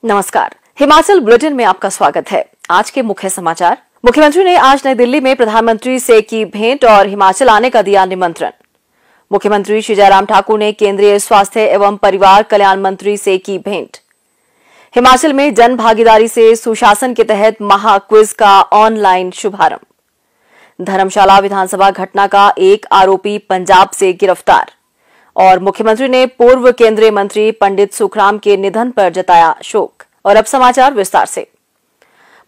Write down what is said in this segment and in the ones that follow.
नमस्कार, हिमाचल बुलेटिन में आपका स्वागत है। आज के मुख्य समाचार। मुख्यमंत्री ने आज नई दिल्ली में प्रधानमंत्री से की भेंट और हिमाचल आने का दिया निमंत्रण। मुख्यमंत्री श्री जयराम ठाकुर ने केंद्रीय स्वास्थ्य एवं परिवार कल्याण मंत्री से की भेंट। हिमाचल में जन भागीदारी से सुशासन के तहत महाक्विज का ऑनलाइन शुभारंभ। धर्मशाला विधानसभा घटना का एक आरोपी पंजाब से गिरफ्तार। और मुख्यमंत्री ने पूर्व केंद्रीय मंत्री पंडित सुखराम के निधन पर जताया शोक। और अब समाचार विस्तार से।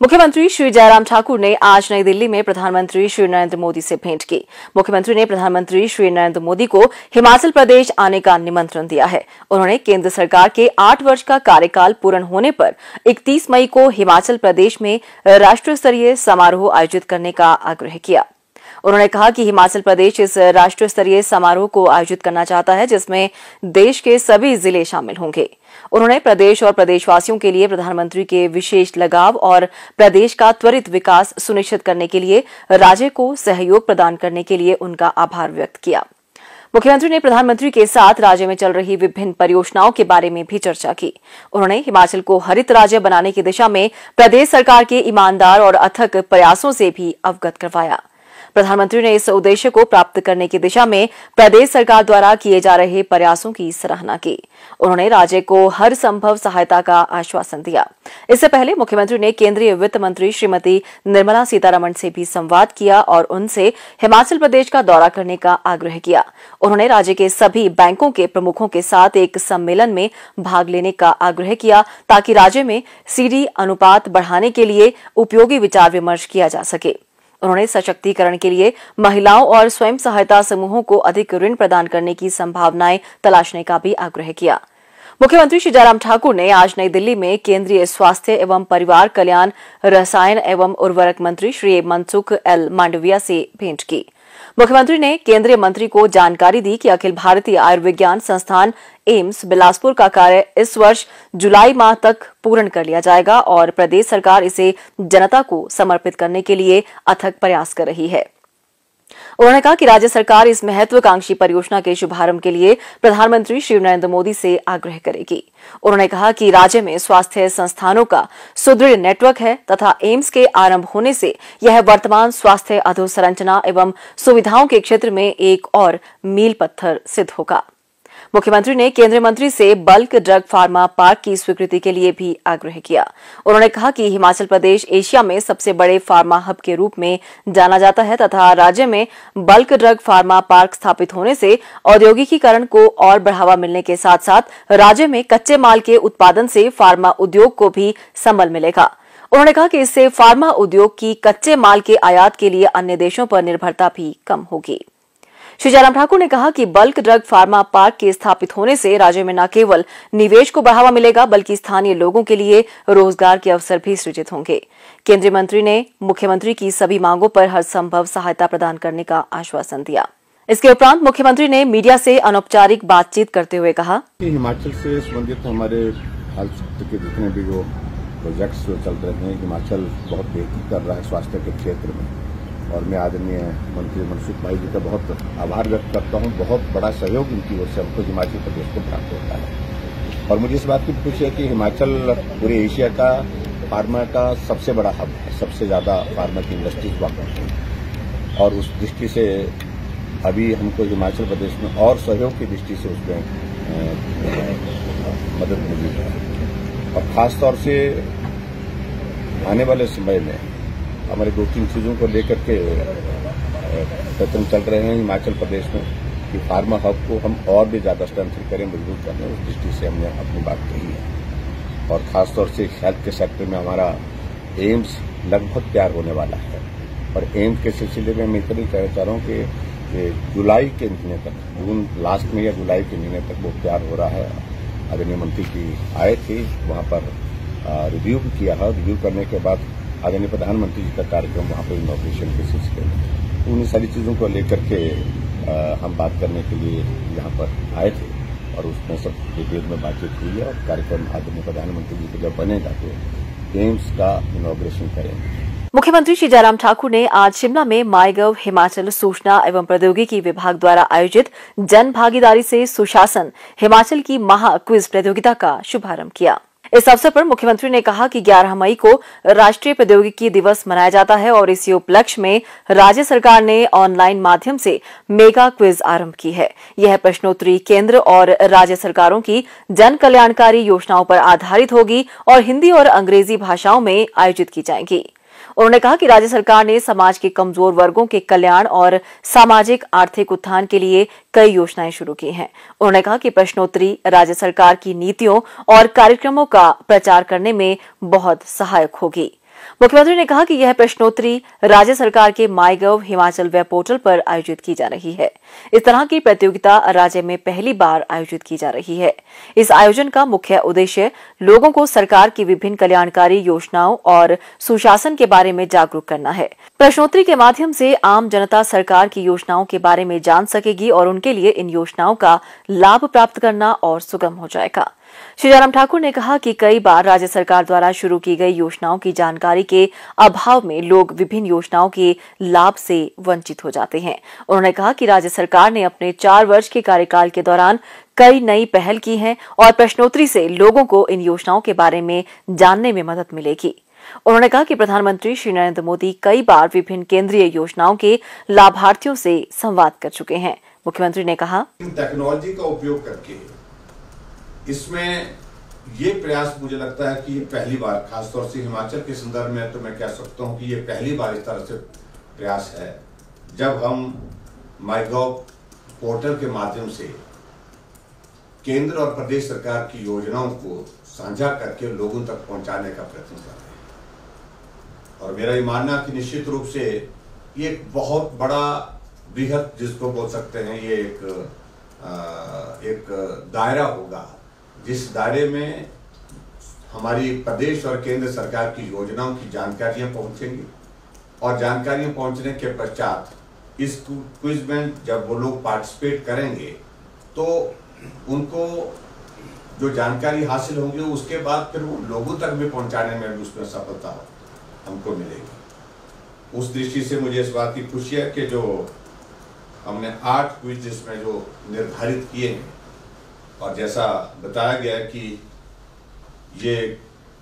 मुख्यमंत्री श्री जयराम ठाकुर ने आज नई दिल्ली में प्रधानमंत्री श्री नरेंद्र मोदी से भेंट की। मुख्यमंत्री ने प्रधानमंत्री श्री नरेंद्र मोदी को हिमाचल प्रदेश आने का निमंत्रण दिया है। उन्होंने केंद्र सरकार के 8 वर्ष का कार्यकाल पूर्ण होने पर 31 मई को हिमाचल प्रदेश में राष्ट्रीय स्तरीय समारोह आयोजित करने का आग्रह किया। उन्होंने कहा कि हिमाचल प्रदेश इस राष्ट्रीय स्तरीय समारोह को आयोजित करना चाहता है जिसमें देश के सभी जिले शामिल होंगे। उन्होंने प्रदेश और प्रदेशवासियों के लिए प्रधानमंत्री के विशेष लगाव और प्रदेश का त्वरित विकास सुनिश्चित करने के लिए राज्य को सहयोग प्रदान करने के लिए उनका आभार व्यक्त किया। मुख्यमंत्री ने प्रधानमंत्री के साथ राज्य में चल रही विभिन्न परियोजनाओं के बारे में भी चर्चा की। उन्होंने हिमाचल को हरित राज्य बनाने की दिशा में प्रदेश सरकार के ईमानदार और अथक प्रयासों से भी अवगत करवाया। प्रधानमंत्री ने इस उद्देश्य को प्राप्त करने की दिशा में प्रदेश सरकार द्वारा किए जा रहे प्रयासों की सराहना की। उन्होंने राज्य को हर संभव सहायता का आश्वासन दिया। इससे पहले मुख्यमंत्री ने केंद्रीय वित्त मंत्री श्रीमती निर्मला सीतारमण से भी संवाद किया और उनसे हिमाचल प्रदेश का दौरा करने का आग्रह किया। उन्होंने राज्य के सभी बैंकों के प्रमुखों के साथ एक सम्मेलन में भाग लेने का आग्रह किया ताकि राज्य में सीडी अनुपात बढ़ाने के लिए उपयोगी विचार विमर्श किया जा सके। उन्होंने सशक्तिकरण के लिए महिलाओं और स्वयं सहायता समूहों को अधिक ऋण प्रदान करने की संभावनाएं तलाशने का भी आग्रह किया। मुख्यमंत्री श्री जयराम ठाकुर ने आज नई दिल्ली में केंद्रीय स्वास्थ्य एवं परिवार कल्याण, रसायन एवं उर्वरक मंत्री श्री मनसुख एल मांडविया से भेंट की। मुख्यमंत्री ने केंद्रीय मंत्री को जानकारी दी कि अखिल भारतीय आयुर्विज्ञान संस्थान एम्स बिलासपुर का कार्य इस वर्ष जुलाई माह तक पूर्ण कर लिया जाएगा और प्रदेश सरकार इसे जनता को समर्पित करने के लिए अथक प्रयास कर रही है। उन्होंने कहा कि राज्य सरकार इस महत्वाकांक्षी परियोजना के शुभारंभ के लिए प्रधानमंत्री श्री नरेंद्र मोदी से आग्रह करेगी। उन्होंने कहा कि राज्य में स्वास्थ्य संस्थानों का सुदृढ़ नेटवर्क है तथा एम्स के आरंभ होने से यह वर्तमान स्वास्थ्य अधोसंरचना एवं सुविधाओं के क्षेत्र में एक और मील पत्थर सिद्ध होगा। मुख्यमंत्री ने केंद्रीय मंत्री से बल्क ड्रग फार्मा पार्क की स्वीकृति के लिए भी आग्रह किया। उन्होंने कहा कि हिमाचल प्रदेश एशिया में सबसे बड़े फार्मा हब के रूप में जाना जाता है तथा राज्य में बल्क ड्रग फार्मा पार्क स्थापित होने से औद्योगिकीकरण को और बढ़ावा मिलने के साथ साथ राज्य में कच्चे माल के उत्पादन से फार्मा उद्योग को भी संबल मिलेगा। उन्होंने कहा कि इससे फार्मा उद्योग की कच्चे माल के आयात के लिए अन्य देशों पर निर्भरता भी कम होगी। श्री जयराम ठाकुर ने कहा कि बल्क ड्रग फार्मा पार्क के स्थापित होने से राज्य में न केवल निवेश को बढ़ावा मिलेगा बल्कि स्थानीय लोगों के लिए रोजगार के अवसर भी सृजित होंगे। केंद्रीय मंत्री ने मुख्यमंत्री की सभी मांगों पर हर संभव सहायता प्रदान करने का आश्वासन दिया। इसके उपरांत मुख्यमंत्री ने मीडिया से अनौपचारिक बातचीत करते हुए कहा कि हिमाचल से संबंधित हमारे हेल्थ के जितने भी जो प्रोजेक्ट्स चल रहे हैं, हिमाचल बहुत बेहतर कर रहा है स्वास्थ्य के क्षेत्र में और मैं आदरणीय मंत्री मनसुख भाई जी का बहुत आभार व्यक्त करता हूं। बहुत बड़ा सहयोग इनकी ओर से हमको हिमाचल प्रदेश को प्राप्त होता है और मुझे इस बात की खुशी है कि हिमाचल पूरे एशिया का फार्मा का सबसे बड़ा हब है, सबसे ज्यादा फार्मा की इंडस्ट्रीज वहाँ पर और उस दृष्टि से अभी हमको हिमाचल प्रदेश में और सहयोग की दृष्टि से उसमें मदद मिली है और खासतौर से आने वाले समय में हमारे 2-3 चीजों को लेकर के प्रयत्न चल रहे हैं हिमाचल प्रदेश में कि फार्मा हब को हम और भी ज्यादा स्ट्रेंथन करें, मजबूत करें। उस दृष्टि से हमने अपनी बात कही है और खासतौर से हेल्थ के सेक्टर में हमारा एम्स लगभग तैयार होने वाला है और एम्स के सिलसिले में मैं इतना कहना चाह रहा हूँ कि जुलाई के महीने तक, जून लास्ट में या जुलाई के महीने तक वो तैयार हो रहा है। आदरणीय मंत्री जी आए थे, वहां पर रिव्यू भी किया है। रिव्यू करने के बाद आदरणीय प्रधानमंत्री जी का कार्यक्रम वहां पर इनॉग्रेशन के सिलसिले में उन सारी चीजों को लेकर के हम बात करने के लिए यहाँ पर आए थे और उसमें सब डिटेल में बातचीत हुई है और कार्यक्रम आदरणीय प्रधानमंत्री जी को जब बनेगा तो एम्स का इनॉग्रेशन करेंगे। मुख्यमंत्री श्री जयराम ठाकुर ने आज शिमला में माईगव हिमाचल सूचना एवं प्रौद्योगिकी विभाग द्वारा आयोजित जन भागीदारी से सुशासन हिमाचल की महा क्विज प्रतियोगिता का शुभारंभ किया। इस अवसर पर मुख्यमंत्री ने कहा कि 11 मई को राष्ट्रीय प्रौद्योगिकी दिवस मनाया जाता है और इसी उपलक्ष्य में राज्य सरकार ने ऑनलाइन माध्यम से मेगा क्विज आरंभ की है। यह प्रश्नोत्तरी केंद्र और राज्य सरकारों की जन कल्याणकारी योजनाओं पर आधारित होगी और हिंदी और अंग्रेजी भाषाओं में आयोजित की जाएंगी। उन्होंने कहा कि राज्य सरकार ने समाज के कमजोर वर्गों के कल्याण और सामाजिक आर्थिक उत्थान के लिए कई योजनाएं शुरू की हैं। उन्होंने कहा कि प्रश्नोत्तरी राज्य सरकार की नीतियों और कार्यक्रमों का प्रचार करने में बहुत सहायक होगी। मुख्यमंत्री ने कहा कि यह प्रश्नोत्तरी राज्य सरकार के माईगव हिमाचल वेब पोर्टल पर आयोजित की जा रही है। इस तरह की प्रतियोगिता राज्य में पहली बार आयोजित की जा रही है। इस आयोजन का मुख्य उद्देश्य लोगों को सरकार की विभिन्न कल्याणकारी योजनाओं और सुशासन के बारे में जागरूक करना है। प्रश्नोत्तरी के माध्यम से आम जनता सरकार की योजनाओं के बारे में जान सकेगी और उनके लिए इन योजनाओं का लाभ प्राप्त करना और सुगम हो जाएगा। श्री जयराम ठाकुर ने कहा कि कई बार राज्य सरकार द्वारा शुरू की गई योजनाओं की जानकारी के अभाव में लोग विभिन्न योजनाओं के लाभ से वंचित हो जाते हैं। उन्होंने कहा कि राज्य सरकार ने अपने 4 वर्ष के कार्यकाल के दौरान कई नई पहल की हैं और प्रश्नोत्तरी से लोगों को इन योजनाओं के बारे में जानने में मदद मिलेगी। उन्होंने कहा कि प्रधानमंत्री श्री नरेंद्र मोदी कई बार विभिन्न केंद्रीय योजनाओं के लाभार्थियों से संवाद कर चुके हैं। मुख्यमंत्री ने कहा, टेक्नोलॉजी का उपयोग करके इसमें ये प्रयास मुझे लगता है कि ये पहली बार, खासतौर से हिमाचल के संदर्भ में तो मैं कह सकता हूँ कि ये पहली बार इस तरह से प्रयास है जब हम माईगव पोर्टल के माध्यम से केंद्र और प्रदेश सरकार की योजनाओं को साझा करके लोगों तक पहुंचाने का प्रयत्न कर रहे हैं। और मेरा ये मानना कि निश्चित रूप से ये एक बहुत बड़ा बृहद, जिसको बोल सकते हैं, ये एक दायरा होगा जिस दायरे में हमारी प्रदेश और केंद्र सरकार की योजनाओं की जानकारियां पहुंचेंगी और जानकारियां पहुंचने के पश्चात इस क्विज में जब वो लोग पार्टिसिपेट करेंगे तो उनको जो जानकारी हासिल होंगी उसके बाद फिर वो लोगों तक भी पहुंचाने में भी उसमें सफलता हमको मिलेगी। उस दृष्टि से मुझे इस बात की खुशी है कि जो हमने 8 क्विज इसमें जो निर्धारित किए हैं और जैसा बताया गया कि ये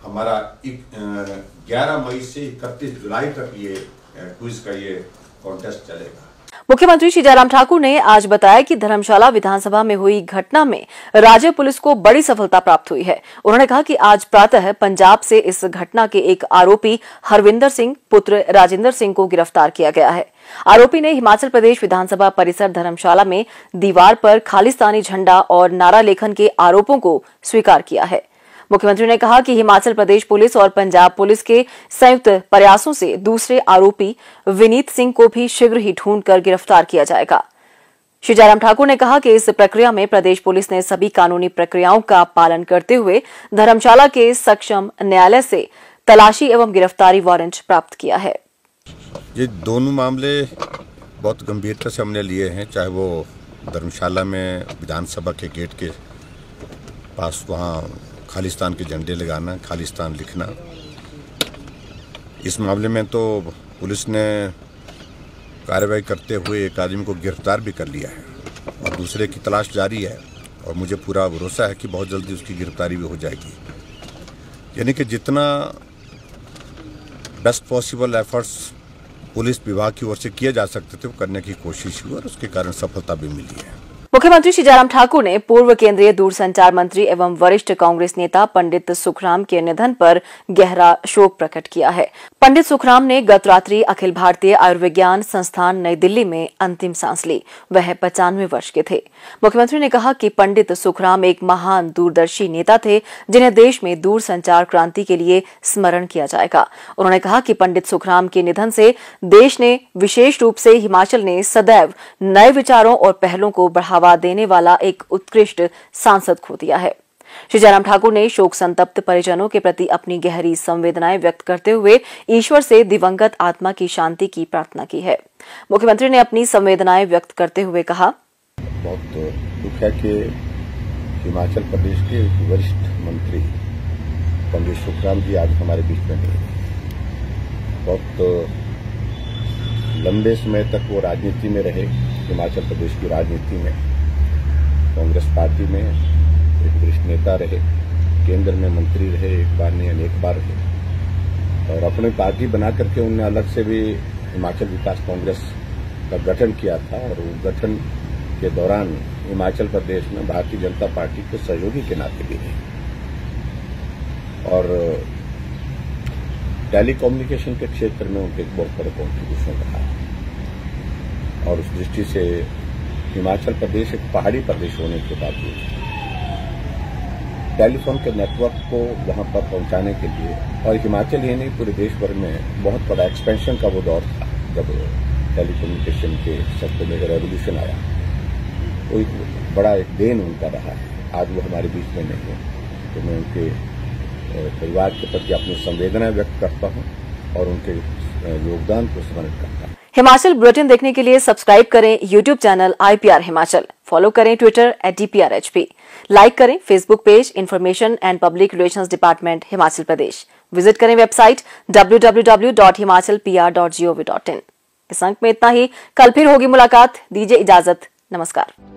हमारा 11 मई से 31 जुलाई तक ये क्विज का ये कॉन्टेस्ट चलेगा। मुख्यमंत्री श्री जयराम ठाकुर ने आज बताया कि धर्मशाला विधानसभा में हुई घटना में राज्य पुलिस को बड़ी सफलता प्राप्त हुई है। उन्होंने कहा कि आज प्रातः पंजाब से इस घटना के एक आरोपी हरविंदर सिंह पुत्र राजेंद्र सिंह को गिरफ्तार किया गया है। आरोपी ने हिमाचल प्रदेश विधानसभा परिसर धर्मशाला में दीवार पर खालिस्तानी झंडा और नारा लेखन के आरोपों को स्वीकार किया है। मुख्यमंत्री ने कहा कि हिमाचल प्रदेश पुलिस और पंजाब पुलिस के संयुक्त प्रयासों से दूसरे आरोपी विनीत सिंह को भी शीघ्र ही ढूंढकर गिरफ्तार किया जाएगा। श्री जयराम ठाकुर ने कहा कि इस प्रक्रिया में प्रदेश पुलिस ने सभी कानूनी प्रक्रियाओं का पालन करते हुए धर्मशाला के सक्षम न्यायालय से तलाशी एवं गिरफ्तारी वारंट प्राप्त किया है। ये दोनों मामले बहुत गंभीरता से हमने लिए हैं, चाहे वो धर्मशाला में विधानसभा के गेट के पास वहाँ खालिस्तान के झंडे लगाना, खालिस्तान लिखना। इस मामले में तो पुलिस ने कार्रवाई करते हुए एक आदमी को गिरफ्तार भी कर लिया है और दूसरे की तलाश जारी है और मुझे पूरा भरोसा है कि बहुत जल्दी उसकी गिरफ्तारी भी हो जाएगी। यानी कि जितना बेस्ट पॉसिबल एफर्ट्स पुलिस विभाग की ओर से किए जा सकते थे वो करने की कोशिश हुई और उसके कारण सफलता भी मिली है। मुख्यमंत्री श्री जयराम ठाकुर ने पूर्व केंद्रीय दूरसंचार मंत्री एवं वरिष्ठ कांग्रेस नेता पंडित सुखराम के निधन पर गहरा शोक प्रकट किया है। पंडित सुखराम ने गत रात्रि अखिल भारतीय आयुर्विज्ञान संस्थान नई दिल्ली में अंतिम सांस ली। वह 95 वर्ष के थे। मुख्यमंत्री ने कहा कि पंडित सुखराम एक महान दूरदर्शी नेता थे जिन्हें देश में दूरसंचार क्रांति के लिए स्मरण किया जाएगा। उन्होंने कहा कि पंडित सुखराम के निधन से देश ने, विशेष रूप से हिमाचल ने, सदैव नए विचारों और पहलों को बढ़ावा देने वाला एक उत्कृष्ट सांसद खो दिया है। श्री जयराम ठाकुर ने शोक संतप्त परिजनों के प्रति अपनी गहरी संवेदनाएं व्यक्त करते हुए ईश्वर से दिवंगत आत्मा की शांति की प्रार्थना की है। मुख्यमंत्री ने अपनी संवेदनाएं व्यक्त करते हुए कहा, बहुत दुख है कि हिमाचल प्रदेश के वरिष्ठ मंत्री पंडित सुखराम जी आज हमारे बीच में नहीं। बहुत लंबे समय तक वो राजनीति में रहे, हिमाचल प्रदेश की राजनीति में, कांग्रेस पार्टी में एक वरिष्ठ नेता रहे, केंद्र में मंत्री रहे, एक बार नहीं अनेक बार रहे, और अपनी पार्टी बना करके उन्होंने अलग से भी हिमाचल विकास कांग्रेस का गठन किया था, और उस गठन के दौरान हिमाचल प्रदेश में भारतीय जनता पार्टी के सहयोगी के नाते भी रहे, और टेलीकम्युनिकेशन के क्षेत्र में उनके एक बहुत बड़ा कॉन्ट्रीब्यूशन रहा है। और उस दृष्टि से हिमाचल प्रदेश एक पहाड़ी प्रदेश होने के बावजूद टेलीफोन के नेटवर्क को वहां पर पहुंचाने के लिए, और हिमाचल ही नहीं पूरे देश भर में बहुत बड़ा एक्सपेंशन का वो दौर था जब टेलीकम्युनिकेशन के सेक्टर में रेवोल्यूशन आया, वो एक बड़ा एक देन उनका रहा है। आज वो हमारे बीच में नहीं है, तो मैं उनके परिवार के प्रति अपनी संवेदना व्यक्त करता हूं और उनके योगदान को स्मरण करता हूं। हिमाचल बुलेटिन देखने के लिए सब्सक्राइब करें YouTube channel IPR Himachal, follow करें ट्विटर @DPRHP, लाइक करें Facebook page information and public relations department Himachal Pradesh, visit करें वेबसाइट www.himachalpr.gov.in। इस अंक में इतना ही, कल फिर होगी मुलाकात, दीजिए इजाजत, नमस्कार।